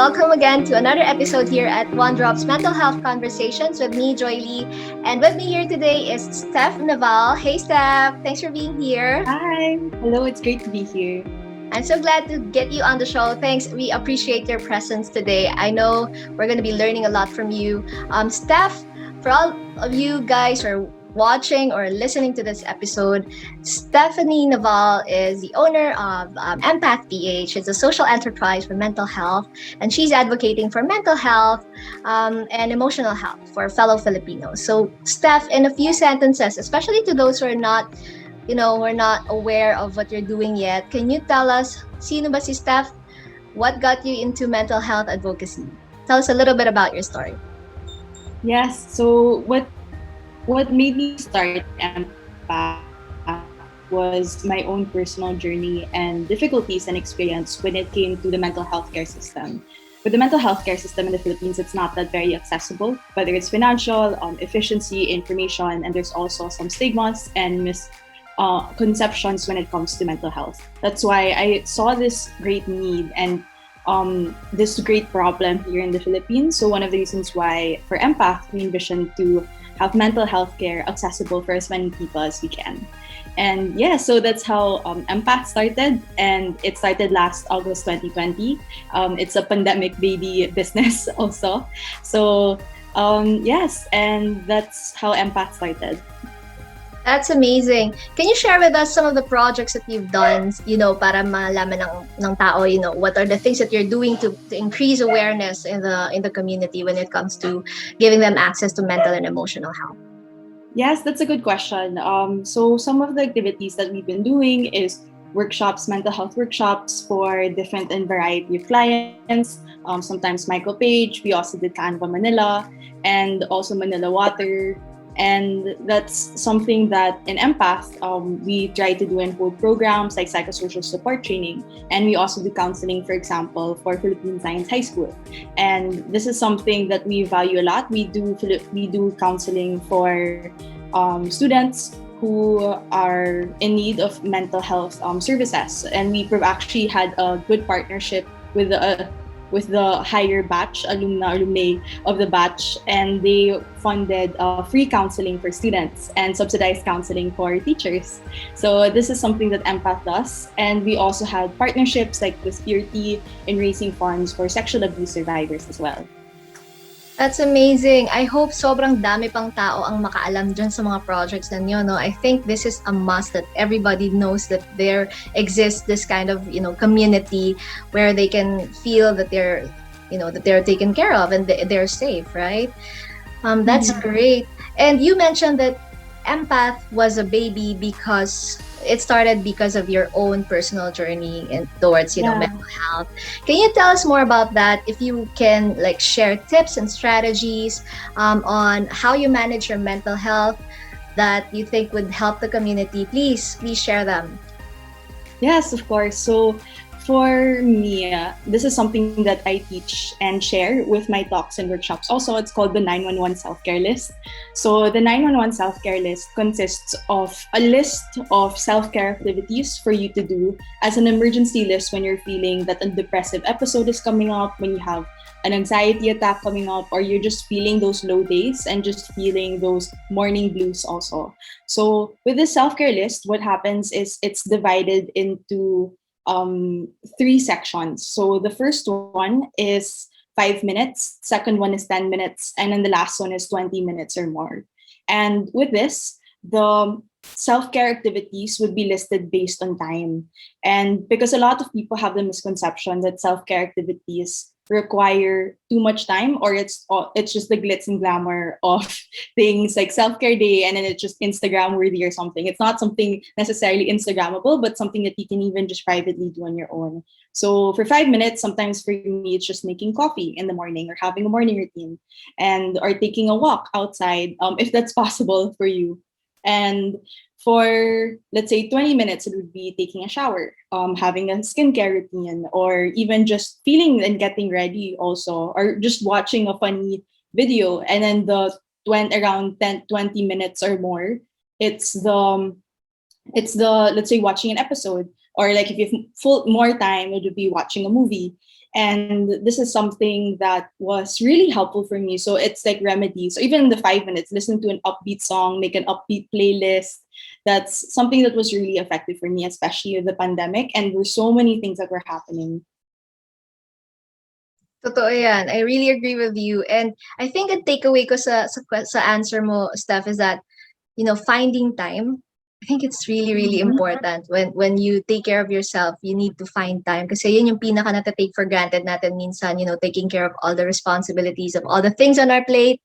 welcome again to another episode here at One Drop's Mental Health Conversations with me, Joy Lee. And with me here today is Steph Naval. Hey, Steph. Thanks for being here. Hi. Hello, it's great to be here. I'm so glad to get you on the show. Thanks. We appreciate your presence today. I know we're going to be learning a lot from you. Steph, for all of you guys who are watching or listening to this episode, Stephanie Naval is the owner of Empath PH. It's a social enterprise for mental health, and she's advocating for mental health and emotional health for fellow Filipinos. So, Steph, in a few sentences, especially to those who are not we're not aware of what you're doing yet. Can you tell us, sino ba si Steph? What got you into mental health advocacy? Tell us a little bit about your story. Yes. So what made me start Empath was my own personal journey and difficulties and experience when it came to the mental health care system. With the mental health care system in the Philippines, it's not that very accessible, whether it's financial, efficiency, information, and there's also some stigmas and conceptions when it comes to mental health. That's why I saw this great need and this great problem here in the Philippines. So one of the reasons why for Empath, we envision to have mental health care accessible for as many people as we can. And yeah, so that's how Empath started, and it started last August 2020. It's a pandemic baby business also. So yes, and that's how Empath started. That's amazing. Can you share with us some of the projects that you've done, para malaman ng tao, what are the things that you're doing to increase awareness in the community when it comes to giving them access to mental and emotional health? Yes, that's a good question. So some of the activities that we've been doing is workshops, mental health workshops for different and variety of clients. Sometimes Michael Page, we also did Canva Manila, and also Manila Water. And that's something that in Empath, we try to do and hold programs like psychosocial support training. And we also do counseling, for example, for Philippine Science High School. And this is something that we value a lot. We do counseling for students who are in need of mental health services. And we've actually had a good partnership with the higher batch, alumni of the batch, and they funded free counseling for students and subsidized counseling for teachers. So this is something that Empath does. And we also had partnerships like with Purity in raising funds for sexual abuse survivors as well. That's amazing. I hope sobrang dami pang tao ang makaalam dyan sa mga projects ninyo, no? I think this is a must that everybody knows that there exists this kind of, community where they can feel that they're taken care of and they're safe, right? That's great. And you mentioned that Empath was a baby because it started because of your own personal journey and towards mental health. Can you tell us more about that? If you can share tips and strategies on how you manage your mental health that you think would help the community, please share them. Yes, of course. So for me, this is something that I teach and share with my talks and workshops. Also, it's called the 911 Self-Care List. So the 911 Self-Care List consists of a list of self-care activities for you to do as an emergency list when you're feeling that a depressive episode is coming up, when you have an anxiety attack coming up, or you're just feeling those low days and just feeling those morning blues also. So with this self-care list, what happens is it's divided into 3 sections. So the first one is 5 minutes, second one is 10 minutes, and then the last one is 20 minutes or more. And with this, the self-care activities would be listed based on time. And because a lot of people have the misconception that self-care activities require too much time, or it's just the glitz and glamour of things like self-care day and then it's just Instagram worthy or something. It's not something necessarily Instagrammable, but something that you can even just privately do on your own. So for 5 minutes, sometimes for me, it's just making coffee in the morning or having a morning routine or taking a walk outside, if that's possible for you. And for, let's say, 20 minutes, it would be taking a shower, having a skincare routine, or even just feeling and getting ready also, or just watching a funny video. And then around 20 minutes or more, it's the, let's say, watching an episode. Or like if you have more time, it would be watching a movie. And this is something that was really helpful for me. So it's like remedy. So even in the 5 minutes, listen to an upbeat song, make an upbeat playlist. That's something that was really effective for me, especially with the pandemic. And there's so many things that were happening. Totoo yan. I really agree with you. And I think a takeaway ko sa answer mo, Steph, is that, finding time. I think it's really, really Mhm. important when you take care of yourself, you need to find time. Kasi yun yung pinaka take for granted natin minsan, taking care of all the responsibilities of all the things on our plate.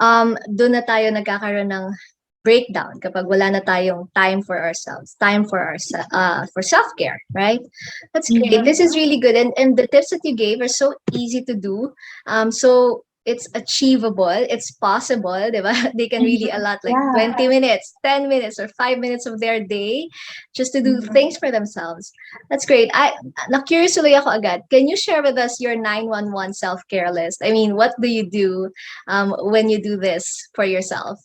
Doon na tayo nagkakaroon ng breakdown kapag wala na tayong time for ourselves, time for self-care, right? That's great. Mhm. This is really good. And the tips that you gave are so easy to do. So it's achievable, it's possible, di ba? They can really Mhm. allot like Yeah. 20 minutes, 10 minutes, or 5 minutes of their day just to do Mhm. things for themselves. That's great. Na-curious tuloy ako agad. Can you share with us your 911 self-care list? I mean, what do you do when you do this for yourself?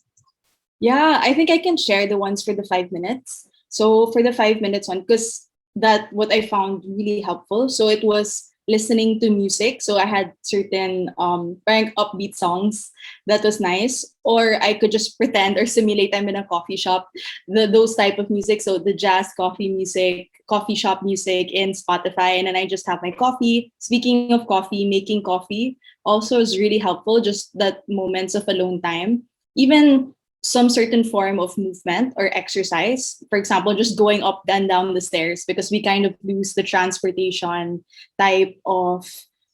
Yeah, I think I can share the ones for the 5 minutes. So for the 5 minutes one, because that what I found really helpful. So it was listening to music. So I had certain parang upbeat songs that was nice. Or I could just pretend or simulate I'm in a coffee shop. Those type of music. So the jazz coffee music, coffee shop music in Spotify. And then I just have my coffee. Speaking of coffee, making coffee also is really helpful. Just that moments of alone time. Even some certain form of movement or exercise. For example, just going up and down the stairs because we kind of lose the transportation type of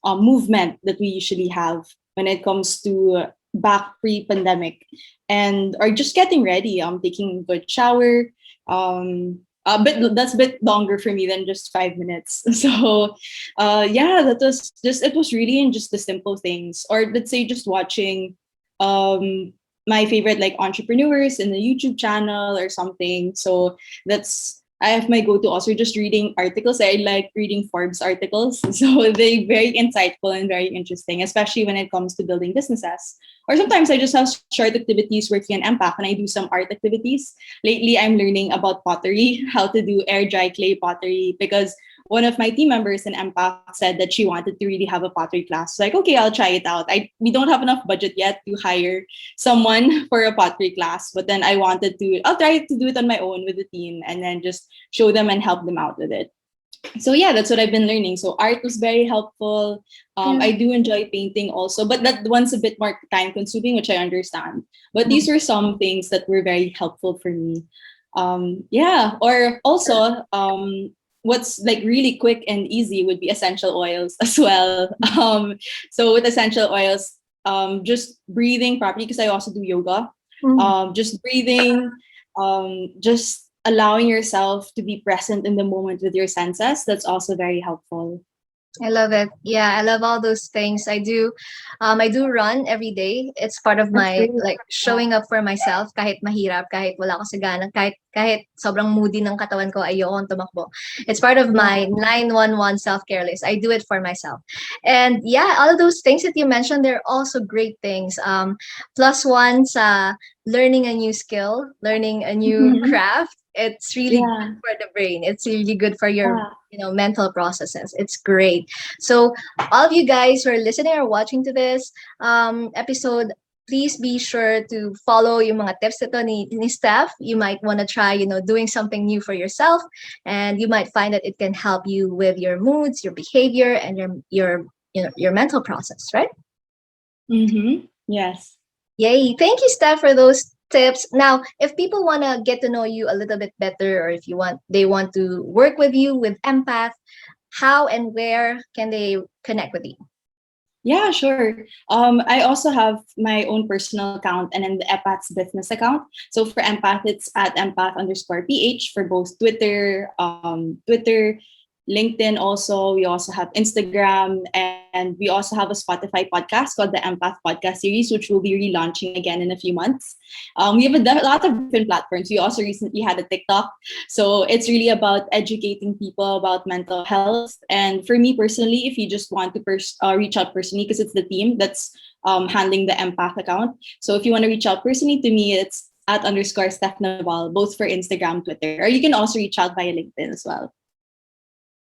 movement that we usually have when it comes to back pre-pandemic, and or just getting ready, taking a good shower. But that's a bit longer for me than just 5 minutes. So, yeah, that was just it was really in just the simple things, or let's say just watching um my favorite like entrepreneurs in the YouTube channel or something. So that's I have my go-to also just reading articles. I like reading Forbes articles. So they very insightful and very interesting, especially when it comes to building businesses. Or sometimes I just have short activities working in Empath and I do some art activities. Lately I'm learning about pottery, how to do air dry clay pottery, because one of my team members in Empath said that she wanted to really have a pottery class. So like, okay, I'll try it out. We don't have enough budget yet to hire someone for a pottery class, but then I'll try to do it on my own with the team and then just show them and help them out with it. So yeah, that's what I've been learning. So art was very helpful. Yeah. I do enjoy painting also, but that one's a bit more time consuming, which I understand. But these were some things that were very helpful for me. Yeah, or also what's like really quick and easy would be essential oils as well. So with essential oils, just breathing properly because I also do yoga. Mm. Just breathing, just allowing yourself to be present in the moment with your senses. That's also very helpful. I love it. Yeah, I love all those things. I do run every day. It's part of That's my great. like showing up for myself kahit mahirap, kahit wala ako sa gana, kahit sobrang moody ng katawan ko, ayokong tumakbo. It's part of Yeah. my 911 self-care list. I do it for myself. And yeah, all of those things that you mentioned, they're also great things. Plus one sa learning a new skill, learning a new Mhm. craft. It's really good Yeah. for the brain. It's really good for your Yeah. mental processes. It's great. So all of you guys who are listening or watching to this episode, please be sure to follow yung mga tips ito ni Steph. You might want to try, doing something new for yourself, and you might find that it can help you with your moods, your behavior, and your mental process, right? Mm-hmm. Yes. Yay. Thank you, Steph, for those tips. Now, if people want to get to know you a little bit better, or if they want to work with you with Empath, how and where can they connect with you? Yeah, sure. I also have my own personal account and then the Empath's business account. So for Empath, it's at empath_ph for both Twitter, LinkedIn also. We also have Instagram, and we also have a Spotify podcast called the Empath Podcast Series, which will be relaunching again in a few months. We have a lot of different platforms. We also recently had a TikTok. So it's really about educating people about mental health. And for me personally, if you just want to reach out personally, because it's the team that's handling the Empath account. So if you want to reach out personally to me, it's at _Steph Naval, both for Instagram, Twitter, or you can also reach out via LinkedIn as well.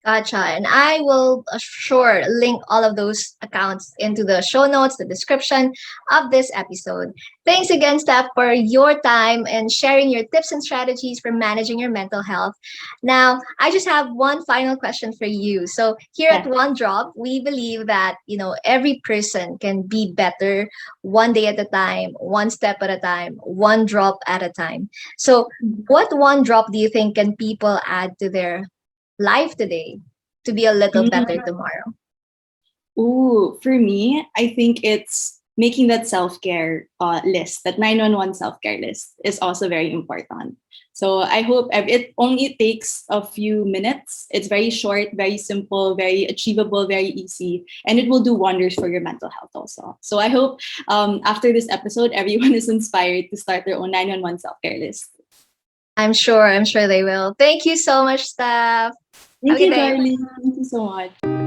Gotcha. And I will sure link all of those accounts into the show notes, the description of this episode. Thanks again, Steph, for your time and sharing your tips and strategies for managing your mental health. Now, I just have one final question for you. So, here at Yeah. One Drop, we believe that, every person can be better one day at a time, one step at a time, one drop at a time. So, what one drop do you think can people add to their life today to be a little better Mm. tomorrow? Ooh, for me, I think it's making that self care list, that 911 self care list is also very important. So I hope it only takes a few minutes. It's very short, very simple, very achievable, very easy, and it will do wonders for your mental health also. So I hope after this episode, everyone is inspired to start their own 911 self care list. I'm sure they will. Thank you so much, Steph. Have Thank a good you, day. Darling. Thank you so much.